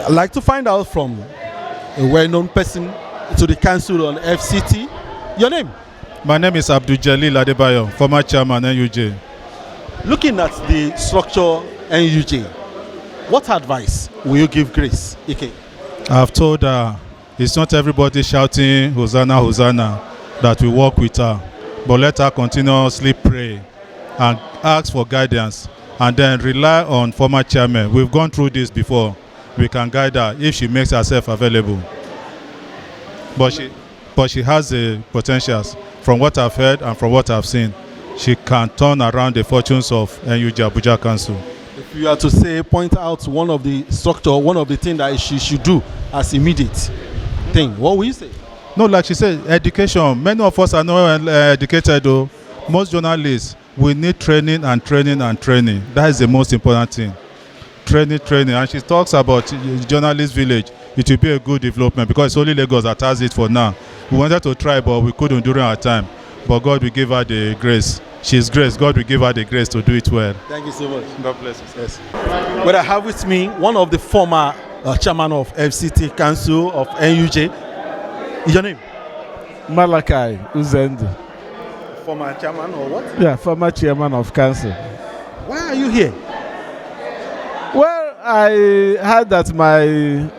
I'd like to find out from a well-known person to the council on FCT. Your name? My name is Abdujelili, former chairman NUJ. Looking at the structure NUJ, what advice will you give Grace Ike? I've told her it's not everybody shouting Hosanna, Hosanna that we work with her, but let her continuously pray and ask for guidance and then rely on former chairman. We've gone through this before. We can guide her if she makes herself available. But she has the potentials. From what I've heard and from what I've seen, she can turn around the fortunes of NUJ Abuja Council. If you are to say, point out one of the structure, one of the things that she should do as immediate thing, what will you say? No, like she said, education. Many of us are not educated though. Most journalists, we need training and training and training. That is the most important thing. Training. And she talks about journalist village. It will be a good development because it's only Lagos that has it for now. We wanted to try, but we couldn't during our time. But God will give her the grace. She's grace. God will give her the grace to do it well. Thank you so much. God bless you. Yes. But I have with me one of the former chairman of FCT Council of NUJ. Your name? Malachi, Uzendu. Former chairman or what? Yeah, former chairman of council. Why are you here? Well, I heard that my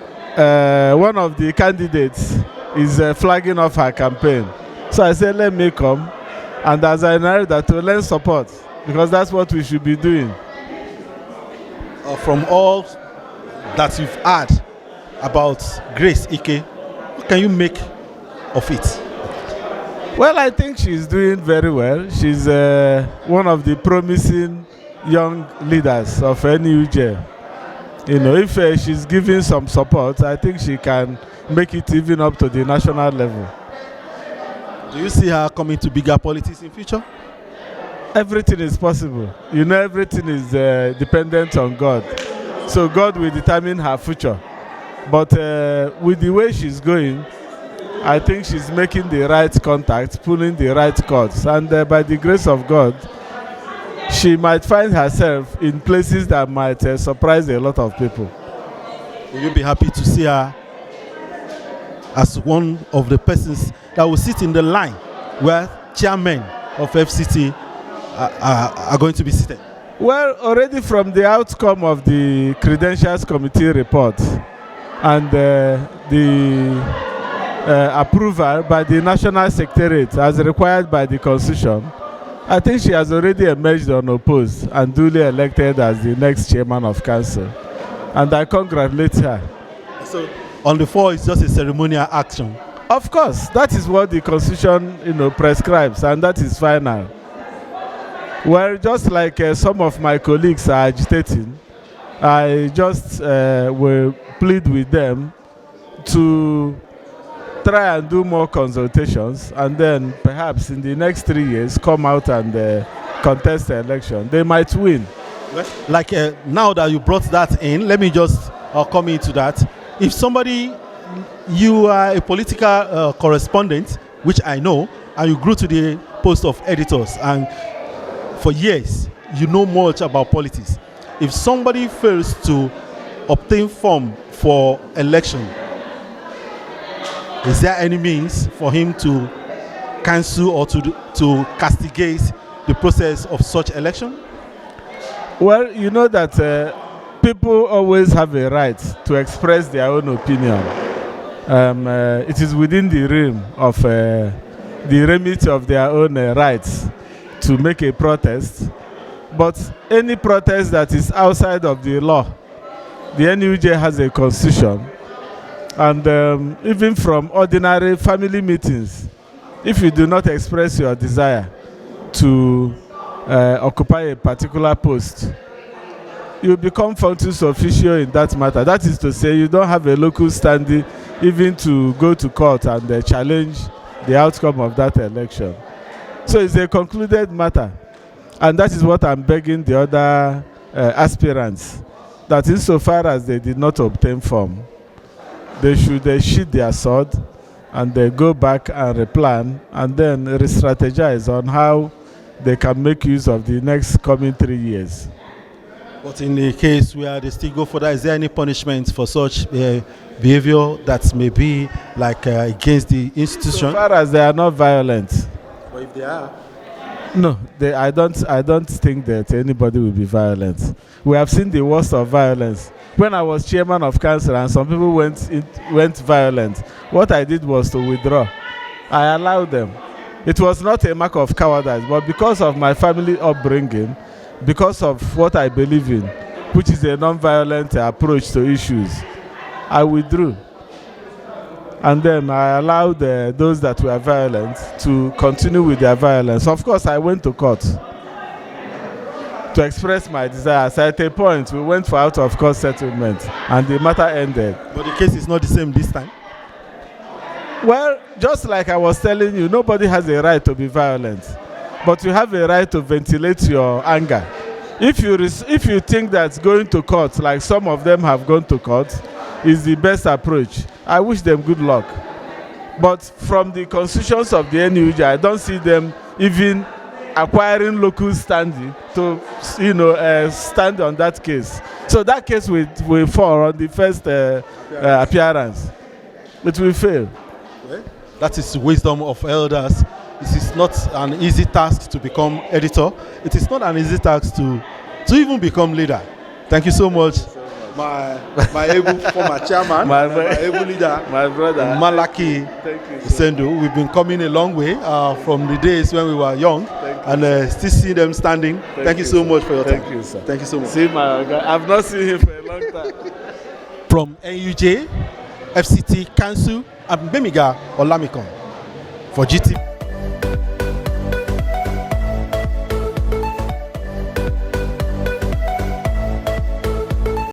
one of the candidates is flagging off her campaign. So I said, let me come. And as I narrate that, to lend support, because that's what we should be doing. From all that you've heard about Grace Ike, what can you make of it? Well, I think she's doing very well. She's one of the promising young leaders of NUJ. You know, if she's giving some support, I think she can make it even up to the national level. Do you see her coming to bigger politics in future? Everything is possible. You know, everything is dependent on God. So God will determine her future. But with the way she's going, I think she's making the right contacts, pulling the right cords. And by the grace of God, she might find herself in places that might surprise a lot of people. Will you be happy to see her as one of the persons that will sit in the line where chairmen of FCT are going to be seated? Well, already from the outcome of the Credentials Committee report and the approval by the National Secretariat as required by the Constitution, I think she has already emerged unopposed and duly elected as the next chairman of council. And I congratulate her. So on the floor, it's just a ceremonial action. Of course, that is what the Constitution, prescribes, and that is final. Well, just like some of my colleagues are agitating, I just will plead with them to try and do more consultations, and then perhaps in the next 3 years come out and contest the election. They might win. Well, like now that you brought that in, let me just come into that. If somebody, you are a political correspondent, which I know, and you grew to the post of editors, and for years you know much about politics. If somebody fails to obtain form for election, is there any means for him to cancel or to castigate the process of such election? Well, you know that people always have a right to express their own opinion. It is within the realm of the remit of their own rights to make a protest. But any protest that is outside of the law, the NUJ has a constitution. And even from ordinary family meetings, if you do not express your desire to occupy a particular post, you become functus officio in that matter. That is to say, you don't have a local standing even to go to court and challenge the outcome of that election. So it's a concluded matter. And that is what I'm begging the other aspirants, that insofar as they did not obtain form, they should sheath their sword and they go back and replan and then re-strategize on how they can make use of the next coming 3 years. But in the case where they still go for that, is there any punishment for such behavior that may be like against the institution? So far as they are not violent. But if they are, No, I don't think that anybody will be violent. We have seen the worst of violence. When I was chairman of council and some people went violent, what I did was to withdraw. I allowed them. It was not a mark of cowardice, but because of my family upbringing, because of what I believe in, which is a non-violent approach to issues, I withdrew. And then I allowed those that were violent to continue with their violence. Of course, I went to court to express my desires. At a point, we went for out-of-court settlement, and the matter ended. but the case is not the same this time. Well, just like I was telling you, nobody has a right to be violent, but you have a right to ventilate your anger. If you think that going to court, like some of them have gone to court, is the best approach, I wish them good luck. But from the constitutions of the NUJ, I don't see them even acquiring local standing to, stand on that case. So that case will fall on the first appearance. It will fail. Well, that is the wisdom of elders. It is not an easy task to become editor. It is not an easy task to even become leader. Thank you so much, my able former chairman, my able leader, My brother. Malachi Uzendu. We've been coming a long way from the days when we were young, and still see them standing. Thank you so much for your time. Thank you, sir. Thank you so much. See my guy. I've not seen him for a long time. From NUJ, FCT Council, I'm Bemiga Olamikon for GT.